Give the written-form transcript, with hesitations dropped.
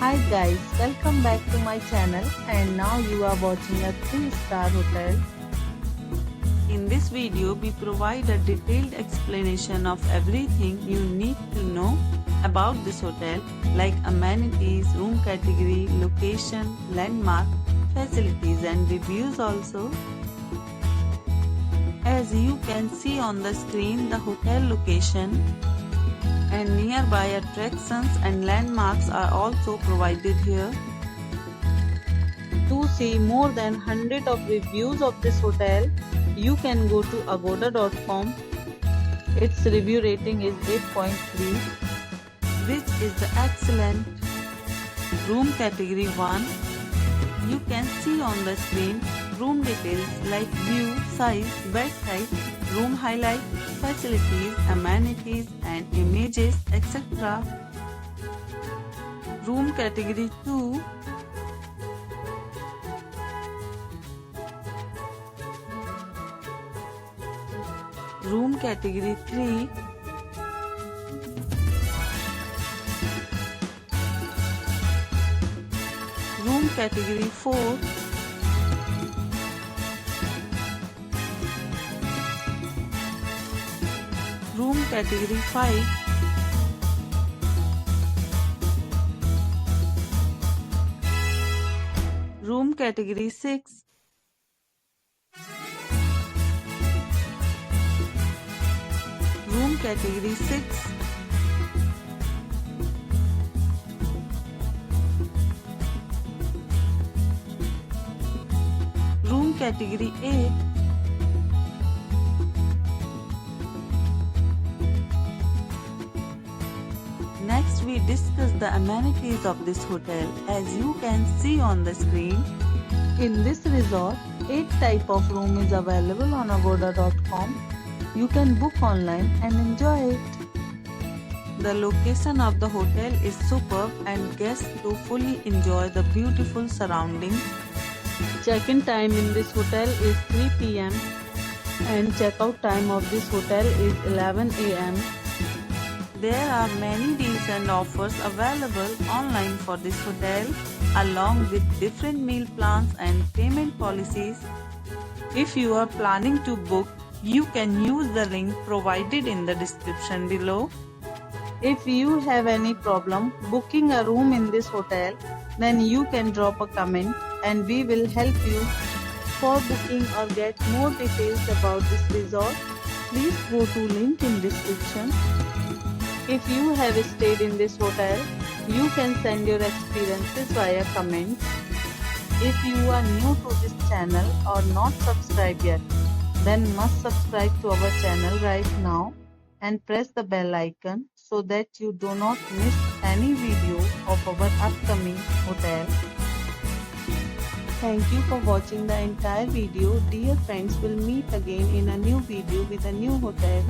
Hi guys, welcome back to my channel and now you are watching a 3-star hotel. In this video, we provide a detailed explanation of everything you need to know about this hotel, like amenities, room category, location, landmark, facilities and reviews also. As you can see on the screen, the hotel location and nearby attractions and landmarks are also provided here. To see more than 100 of reviews of this hotel, you can go to agoda.com. Its review rating is 8.3, which is the excellent. Room category 1. You can see on the screen room details like view, size, bed type, room highlight, facilities, amenities and images, etc. Room category 2. Room category 3. Room category 4. Room category 5. Room category 6. Room category 6. Room category 8. Next, we discuss the amenities of this hotel. As you can see on the screen, in this resort, 8 type of room is available on agoda.com. You can book online and enjoy it. The location of the hotel is superb and guests to fully enjoy the beautiful surroundings. Check-in time in this hotel is 3 p.m. and check-out time of this hotel is 11 a.m. There are many deals and offers available online for this hotel, along with different meal plans and payment policies. If you are planning to book, you can use the link provided in the description below. If you have any problem booking a room in this hotel, then you can drop a comment and we will help you. For booking or get more details about this resort, please go to link in description. If you have stayed in this hotel, you can send your experiences via comments. If you are new to this channel or not subscribed yet, then must subscribe to our channel right now and press the bell icon so that you do not miss any video of our upcoming hotel. Thank you for watching the entire video. Dear friends, we'll meet again in a new video with a new hotel.